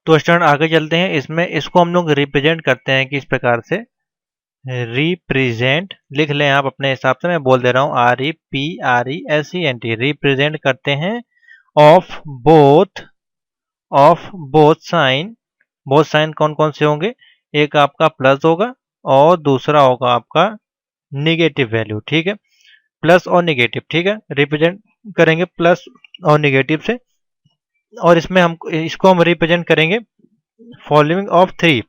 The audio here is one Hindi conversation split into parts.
तो स्टूडेंट आगे चलते हैं। इसमें इसको हम लोग रिप्रेजेंट करते हैं कि इस प्रकार से रिप्रेजेंट लिख लें आप अपने हिसाब से, मैं बोल दे रहा हूँ REPRESENT रिप्रेजेंट करते हैं of both sign. Both sign कौन कौन से होंगे, एक आपका प्लस होगा और दूसरा होगा आपका निगेटिव वैल्यू, ठीक है, प्लस और निगेटिव, ठीक है, रिप्रेजेंट करेंगे प्लस और निगेटिव से। और इसको हम रिप्रेजेंट करेंगे फॉलोइंग ऑफ 3,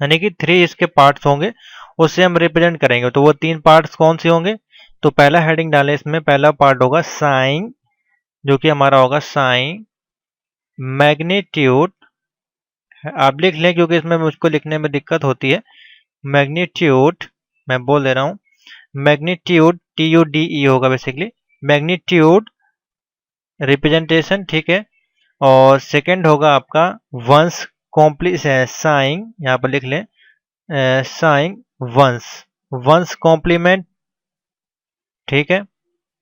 यानी कि 3 इसके पार्ट्स होंगे, उससे हम रिप्रेजेंट करेंगे। तो वो 3 पार्ट्स कौन से होंगे, तो पहला हेडिंग डालें इसमें, पहला पार्ट होगा साइन, जो कि हमारा होगा साइन मैग्नीट्यूड। आप लिख लें क्योंकि इसमें मुझको लिखने में दिक्कत होती है। मैग्नीट्यूड, मैं बोल दे रहा हूँ, मैग्नीट्यूड TUDE होगा बेसिकली, मैग्नीट्यूड रिप्रेजेंटेशन, ठीक है। और सेकंड होगा आपका वंस साइन, यहाँ पर लिख लें साइन वंस कॉम्प्लीमेंट, ठीक है,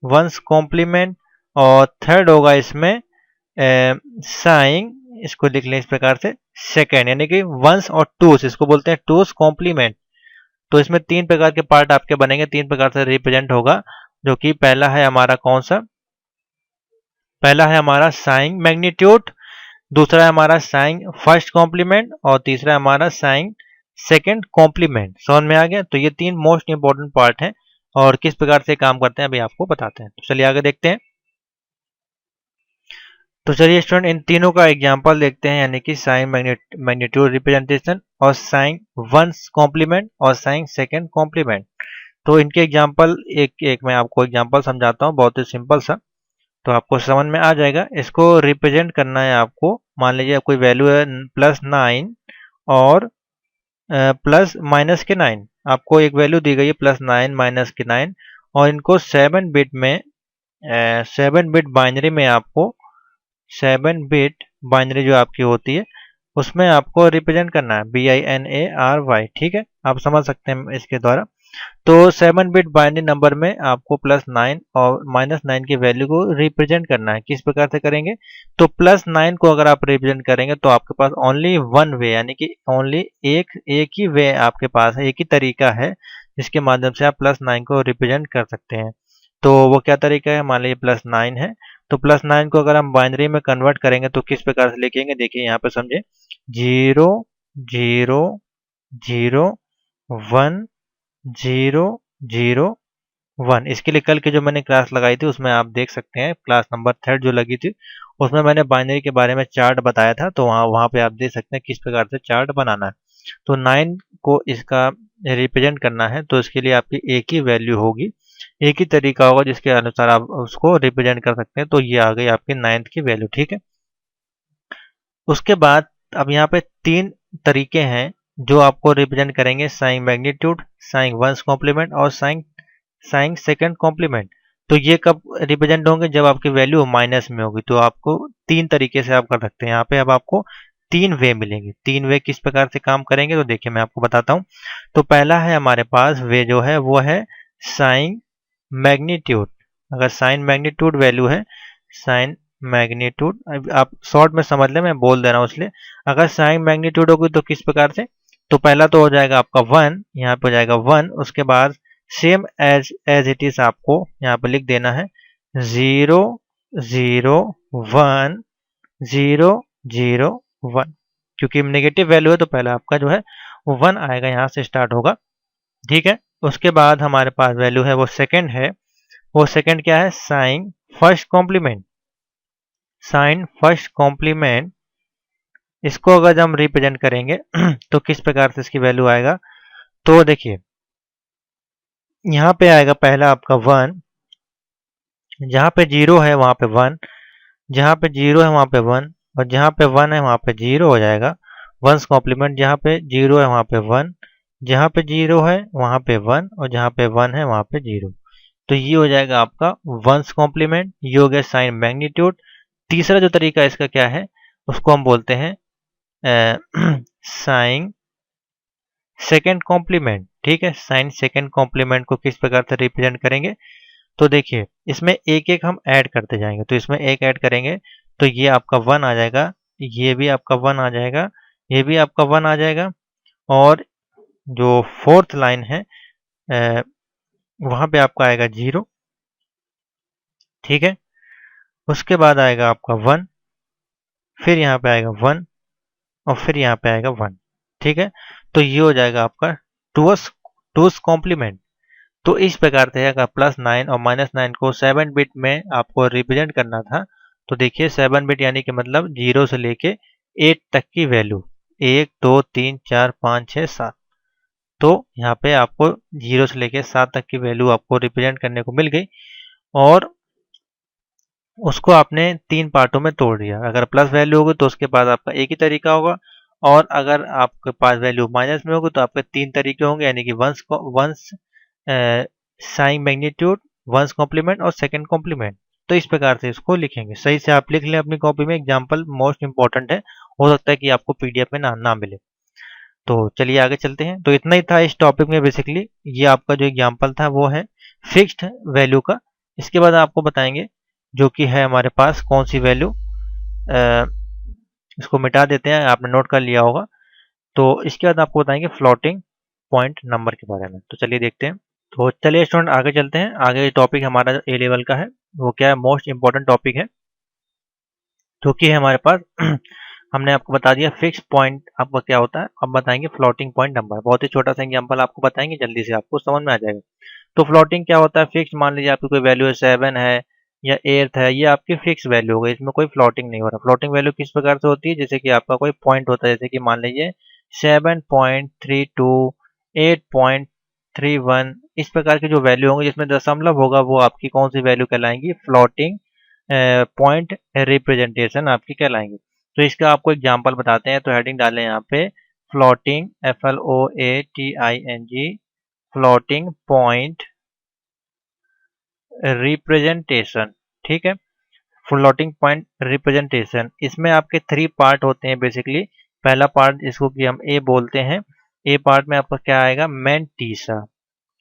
वंस कॉम्प्लीमेंट। और थर्ड होगा इसमें साइन, इसको लिख लें इस प्रकार से सेकेंड, यानी कि वंस और टूस, इसको बोलते हैं टूस कॉम्प्लीमेंट। तो इसमें 3 प्रकार के पार्ट आपके बनेंगे, 3 प्रकार से रिप्रेजेंट होगा, जो कि पहला है हमारा कौन सा, पहला है हमारा साइन मैग्नीट्यूड, दूसरा है हमारा साइन फर्स्ट कॉम्प्लीमेंट और तीसरा है हमारा साइन सेकंड कॉम्प्लीमेंट। समझ में आ गया। तो ये 3 मोस्ट इंपॉर्टेंट पार्ट हैं और किस प्रकार से काम करते हैं अभी आपको बताते हैं। तो चलिए आगे देखते हैं। तो चलिए स्टूडेंट इन तीनों का एग्जांपल देखते हैं, यानी कि साइन मैग्नीट्यूड रिप्रेजेंटेशन और साइन वंस कॉम्प्लीमेंट और साइन सेकंड कॉम्प्लीमेंट। तो इनके एग्जांपल एक एक मैं आपको एग्जांपल समझाता हूँ, बहुत ही सिंपल सा, तो आपको समझ में आ जाएगा। इसको रिप्रेजेंट करना है आपको, मान लीजिए कोई वैल्यू है +9 और प्लस माइनस के 9, आपको एक वैल्यू दी गई है +9 -9, और इनको 7 बिट में 7 बिट बाइनरी में आपको 7 बिट बाइनरी जो आपकी होती है उसमें आपको रिप्रेजेंट करना है BINARY, ठीक है, आप समझ सकते हैं इसके द्वारा। तो 7 बिट बाइनरी नंबर में आपको +9 और -9 की वैल्यू को रिप्रेजेंट करना है। किस प्रकार से करेंगे, तो +9 को अगर आप रिप्रेजेंट करेंगे तो आपके पास ओनली वन वे, यानी कि ओनली एक ही वे आपके पास है, एक ही तरीका है जिसके माध्यम से आप +9 को रिप्रेजेंट कर सकते हैं। तो वो क्या तरीका है, मान लीजिए +9 है, तो +9 को अगर हम बाइनरी में कन्वर्ट करेंगे तो किस प्रकार से लिखेंगे, देखिए यहाँ पे समझे, 0 0 0 1 0 0 1। इसके लिए कल की जो मैंने क्लास लगाई थी उसमें आप देख सकते हैं, क्लास नंबर 3 जो लगी थी उसमें मैंने बाइनरी के बारे में चार्ट बताया था, तो वहाँ पे आप देख सकते हैं किस प्रकार से चार्ट बनाना है। तो 9 को इसका रिप्रेजेंट करना है तो इसके लिए आपकी एक ही वैल्यू होगी, एक ही तरीका होगा जिसके अनुसार आप उसको रिप्रेजेंट कर सकते हैं। तो ये आ गई आपकी 9th की वैल्यू, ठीक है। उसके बाद अब यहाँ पे 3 तरीके हैं जो आपको रिप्रेजेंट करेंगे, sign magnitude, sign one's complement और साइन सेकंड कॉम्प्लीमेंट। तो ये कब रिप्रेजेंट होंगे, जब आपकी वैल्यू माइनस में होगी। तो आपको 3 तरीके से आप कर सकते हैं। यहाँ पे अब आपको 3 वे मिलेंगे। 3 वे किस प्रकार से काम करेंगे, तो देखिए मैं आपको बताता हूँ। तो पहला है हमारे पास वे जो है वो है साइन मैग्नीट्यूड। अगर साइन मैग्नीट्यूड वैल्यू है, साइन मैग्नीट्यूड आप शॉर्ट में समझ लें, मैं बोल दे रहा हूँ इसलिए, अगर साइन मैग्नीट्यूड होगी तो किस प्रकार से, तो पहला तो हो जाएगा आपका 1, यहाँ पे हो जाएगा 1, उसके बाद सेम एज इट इज आपको यहाँ पे लिख देना है 0 0 1 0 0 1, क्योंकि नेगेटिव वैल्यू है तो पहला आपका जो है वो 1 आएगा, यहाँ से स्टार्ट होगा, ठीक है। उसके बाद हमारे पास वैल्यू है वो सेकंड है, वो सेकंड क्या है, sign first complement. Sign first complement, इसको अगर हम रिप्रेजेंट करेंगे तो किस प्रकार से इसकी वैल्यू आएगा, तो देखिए यहाँ पे आएगा पहला आपका 1, जहाँ पे 0 है वहाँ पे 1, जहाँ पे 0 है वहाँ पे 1, और जहाँ पे 1 है वहाँ पे 0 हो जाएगा। वंस कॉम्प्लीमेंट, जहाँ पे 0 है वहाँ पे 1, जहाँ पे 0 है वहाँ पे 1, और जहाँ पे 1 है वहाँ पे 0। तो ये हो जाएगा आपका वंस कॉम्प्लीमेंट, ये हो गया साइन मैग्नीट्यूड। तीसरा जो तरीका इसका क्या है, उसको हम बोलते हैं साइन सेकंड कॉम्प्लीमेंट, ठीक है। साइन सेकंड कॉम्प्लीमेंट को किस प्रकार से रिप्रेजेंट करेंगे, तो देखिए इसमें एक एक हम ऐड करते जाएंगे। तो इसमें एक ऐड करेंगे तो ये आपका 1 आ जाएगा, ये भी आपका 1 आ जाएगा, ये भी आपका 1 आ जाएगा, और जो फोर्थ लाइन है वहां पे आपका आएगा 0। ठीक है, उसके बाद आएगा आपका 1, फिर यहाँ पे आएगा 1, और फिर यहाँ पे आएगा 1। ठीक है, तो ये हो जाएगा आपका टूस टूस कॉम्प्लीमेंट। तो इस प्रकार से अगर +9 और -9 को 7 बिट में आपको रिप्रेजेंट करना था, तो देखिए 7 बिट यानी कि मतलब 0 से लेके 8 तक की वैल्यू, 1 2 3 4 5 6 7। तो यहाँ पे आपको 0 से लेके 7 तक की वैल्यू आपको रिप्रेजेंट करने को मिल गई, और उसको आपने 3 पार्टों में तोड़ दिया। अगर प्लस वैल्यू होगी तो उसके पास आपका एक ही तरीका होगा, और अगर आपके पास वैल्यू माइनस में होगी तो आपके 3 तरीके होंगे, यानी कि one's sign magnitude, one's complement और सेकंड कॉम्प्लीमेंट। तो इस प्रकार से इसको लिखेंगे। सही से आप लिख लें अपनी कॉपी में, एग्जाम्पल मोस्ट इंपॉर्टेंट है, हो सकता है कि आपको पीडीएफ में ना मिले। तो चलिए आगे चलते हैं। तो इतना ही था इस टॉपिक में। बेसिकली ये आपका जो एग्जाम्पल था वो है फिक्स्ड वैल्यू का। इसके बाद आपको बताएंगे जो कि है हमारे पास कौन सी वैल्यू, इसको मिटा देते हैं, आपने नोट कर लिया होगा। तो इसके बाद आपको बताएंगे फ्लोटिंग पॉइंट नंबर के बारे में। तो चलिए देखते हैं। तो चलिए स्टूडेंट आगे चलते हैं। आगे टॉपिक हमारा ए लेवल का है, वो क्या है, मोस्ट इंपॉर्टेंट टॉपिक है, जो कि है हमारे पास हमने आपको बता दिया फिक्स पॉइंट आपका क्या होता है। अब बताएंगे फ्लोटिंग पॉइंट नंबर। बहुत ही छोटा सा एग्जांपल आपको बताएंगे, जल्दी से आपको समझ में आ जाएगा। तो फ्लोटिंग क्या होता है, फिक्स, मान लीजिए आपकी कोई वैल्यू है 7 है या 8 है, ये आपकी फिक्स वैल्यू हो गई, इसमें कोई फ्लोटिंग नहीं हो रहा। फ्लोटिंग वैल्यू किस प्रकार से होती है, जैसे कि आपका कोई पॉइंट होता है, जैसे कि मान लीजिए 7.32, 8.31, इस प्रकार की जो वैल्यू होंगी जिसमें दशमलव होगा, वो आपकी कौन सी वैल्यू कहलाएंगी, फ्लोटिंग पॉइंट रिप्रेजेंटेशन आपकी कहलाएंगी। तो इसका आपको एग्जांपल बताते हैं। तो हेडिंग डालें यहाँ पे floating, FLOATING, floating point representation. ठीक है, फ्लोटिंग पॉइंट रिप्रेजेंटेशन, इसमें आपके 3 पार्ट होते हैं बेसिकली। पहला पार्ट जिसको कि हम ए बोलते हैं, ए पार्ट में आपका क्या आएगा, मैंटीसा,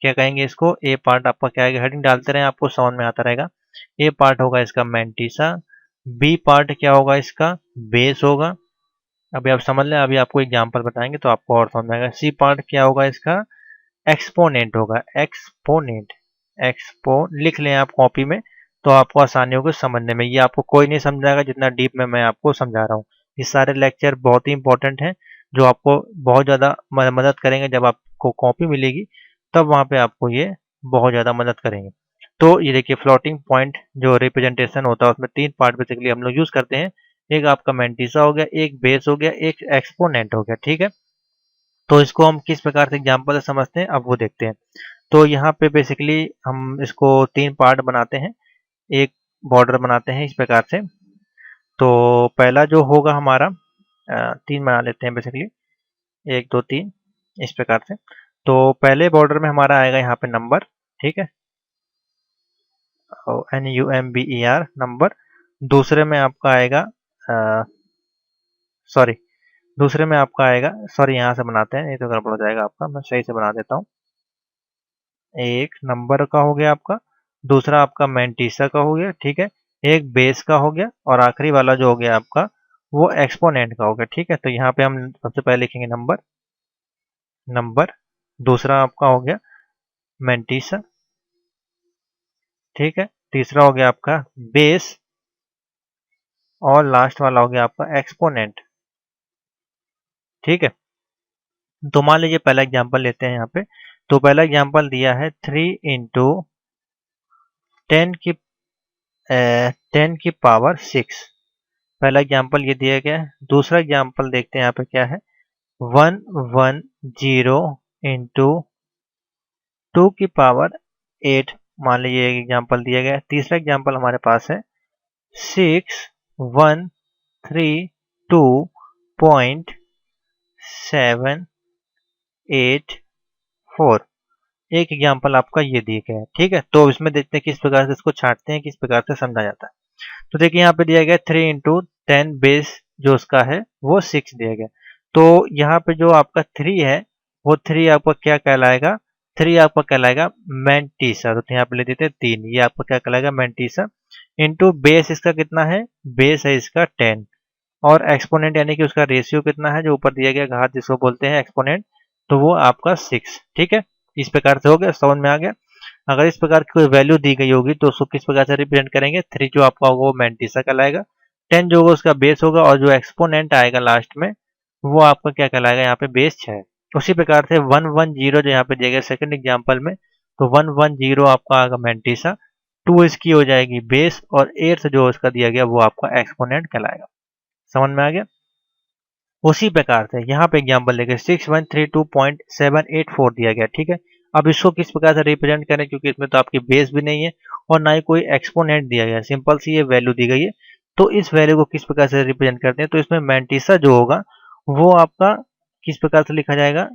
क्या कहेंगे इसको, ए पार्ट आपका क्या आएगा, हेडिंग डालते रहे आपको समझ में आता रहेगा। ए पार्ट होगा इसका मैंटीसा, बी पार्ट क्या होगा इसका, बेस होगा। अभी आप समझ लें, अभी आपको एग्जांपल बताएंगे तो आपको और समझ में आएगा। सी पार्ट क्या होगा इसका, एक्सपोनेंट होगा, एक्सपोनेंट, एक्सपो लिख लें आप कॉपी में, तो आपको आसानी होगी समझने में। ये आपको कोई नहीं समझाएगा जितना डीप में मैं आपको समझा रहा हूँ। ये सारे लेक्चर बहुत ही इंपॉर्टेंट हैं, जो आपको बहुत ज़्यादा मदद करेंगे। जब आपको कॉपी मिलेगी तब वहाँ पे आपको ये बहुत ज़्यादा मदद करेंगे। तो ये देखिए फ्लोटिंग पॉइंट जो रिप्रेजेंटेशन होता है उसमें 3 पार्ट बेसिकली हम लोग यूज़ करते हैं। एक आपका मैंटीसा हो गया, एक बेस हो गया, एक एक्सपोनेंट हो गया। ठीक है, तो इसको हम किस प्रकार से एग्जाम्पल से समझते हैं अब वो देखते हैं। तो यहाँ पे बेसिकली हम इसको 3 पार्ट बनाते हैं, एक बॉर्डर बनाते हैं इस प्रकार से। तो पहला जो होगा हमारा 3 बना लेते हैं बेसिकली, 1 2 3 इस प्रकार से। तो पहले बॉर्डर में हमारा आएगा यहाँ पे नंबर, ठीक है, NUMBER नंबर। दूसरे में आपका आएगा सॉरी, दूसरे में आपका आएगा, सॉरी यहाँ से बनाते हैं, ये तो गड़बड़ हो जाएगा आपका, मैं सही से बना देता हूँ। एक नंबर का हो गया आपका, दूसरा आपका मैंटीसा का हो गया, ठीक है, एक बेस का हो गया, और आखिरी वाला जो हो गया आपका वो एक्सपोनेंट का हो गया। ठीक है, तो यहाँ पे हम सबसे पहले लिखेंगे नंबर, नंबर, दूसरा आपका हो गया मैंटीसा, ठीक है, तीसरा हो गया आपका बेस, और लास्ट वाला हो गया आपका एक्सपोनेंट। ठीक है, तो मान लीजिए पहला एग्जांपल लेते हैं यहाँ पे। तो पहला एग्जांपल दिया है 3 इंटू 10 की 10 की पावर 6। पहला एग्जांपल ये दिया गया है। दूसरा एग्जांपल देखते हैं यहाँ पे क्या है, 110 इंटू 2 की पावर 8, मान लीजिए एक एग्जांपल दिया गया है। तीसरा एग्जांपल हमारे पास है 6132.784। एक एग्जांपल आपका ये दिया गया है। ठीक है, तो इसमें देखते हैं किस प्रकार से इसको छांटते हैं, किस प्रकार से समझा जाता है। तो देखिए यहाँ पे दिया गया 3 इंटू 10 बेस जो उसका है वो 6 दिया गया। तो यहाँ पे जो आपका 3 है वो 3 आपका क्या कहलाएगा, 3 आपका कहलाएगा मैंटीसा। तो यहाँ पे ले देते हैं 3, ये आपका क्या कहलाएगा, मैंटीसा। इंटू बेस इसका कितना है, बेस है इसका 10, और एक्सपोनेंट यानी कि उसका रेशियो कितना है, जो ऊपर दिया गया घात जिसको बोलते हैं एक्सपोनेंट, तो वो आपका 6। ठीक है, इस प्रकार से हो गया, समझ में आ गया। अगर इस प्रकार की कोई वैल्यू दी गई होगी तो उसको किस प्रकार से रिप्रेजेंट करेंगे, 3 जो आपका होगा वो मैंटिसा कहलाएगा, 10 जो होगा उसका बेस होगा, और जो एक्सपोनेंट आएगा लास्ट में वो आपका क्या कहलाएगा, यहाँ पे बेस 6। उसी प्रकार से 110 जो यहाँ पे दिया गया सेकंड एग्जाम्पल में, तो 110 आपका आएगा मैंटिसा, 2 इसकी हो जाएगी बेस, और 8 जो उसका दिया गया वो आपका एक्सपोनेंट कहलाएगा। समझ में आ गया। उसी प्रकार से यहाँ पे एग्जाम्पल लेके 6132.784 दिया गया। ठीक है, अब इसको किस प्रकार से रिप्रेजेंट करें, क्योंकि इसमें तो आपकी बेस भी नहीं है और ना ही कोई एक्सपोनेंट दिया गया, सिंपल सी ये वैल्यू दी गई है। तो इस वैल्यू को किस प्रकार से रिप्रेजेंट करते हैं, तो इसमें मैंटिसा जो होगा वो आपका किस प्रकार से लिखा जाएगा,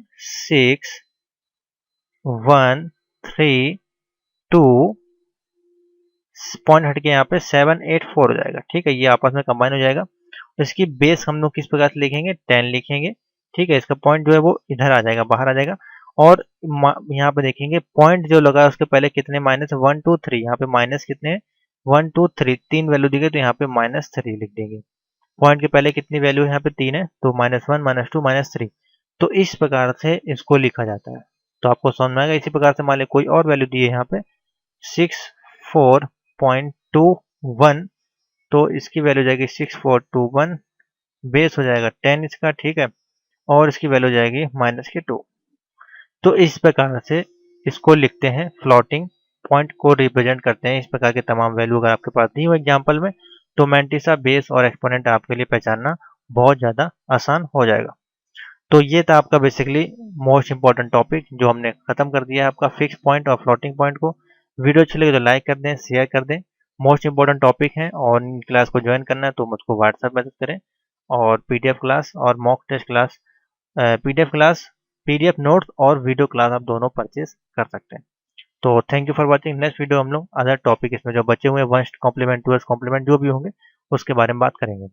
6132 पॉइंट हटके यहाँ पे 784 हो जाएगा। ठीक है, ये आपस में कंबाइन हो जाएगा। इसकी बेस हम लोग किस प्रकार से लिखेंगे, 10 लिखेंगे। ठीक है, इसका पॉइंट जो है वो इधर आ जाएगा, बाहर आ जाएगा। और यहाँ पे देखेंगे पॉइंट जो लगा है उसके पहले कितने माइनस, 1 2 3, यहाँ पे माइनस कितने हैं, 1 2 3, 3 वैल्यू दी गई तो यहाँ पे -3 लिख देंगे। पॉइंट के पहले कितनी वैल्यू है, यहाँ पे 3 है, तो -1 -2 -3। तो इस प्रकार से इसको लिखा जाता है। तो आपको समझ में आएगा। इसी प्रकार से मान ली कोई और वैल्यू दी है यहाँ पे 64.21, तो इसकी वैल्यू जाएगी 6421, बेस हो जाएगा 10 इसका। ठीक है, और इसकी वैल्यू जाएगी -2। तो इस प्रकार से इसको लिखते हैं, फ्लोटिंग पॉइंट को रिप्रेजेंट करते हैं। इस प्रकार के तमाम वैल्यू अगर आपके पास दी हो एग्जाम्पल में, तो मैंटिसा, बेस और एक्सपोनेंट आपके लिए पहचानना बहुत ज़्यादा आसान हो जाएगा। तो ये था आपका बेसिकली मोस्ट इंपॉर्टेंट टॉपिक जो हमने खत्म कर दिया है, आपका फिक्स पॉइंट और फ्लोटिंग पॉइंट को। वीडियो अच्छी लगे तो लाइक कर दें, शेयर कर दें। मोस्ट इंपॉर्टेंट टॉपिक है और इन क्लास को ज्वाइन करना है तो मुझको व्हाट्सएप मैसेज करें। और पीडीएफ क्लास और mock test class, PDF class, PDF notes और वीडियो क्लास आप दोनों परचेज कर सकते हैं। तो thank you for watching. Next video हम लोग अदर टॉपिक इसमें जो बचे हुए 1st कॉम्प्लीमेंट 2th कॉम्प्लीमेंट जो भी होंगे उसके बारे में बात करेंगे।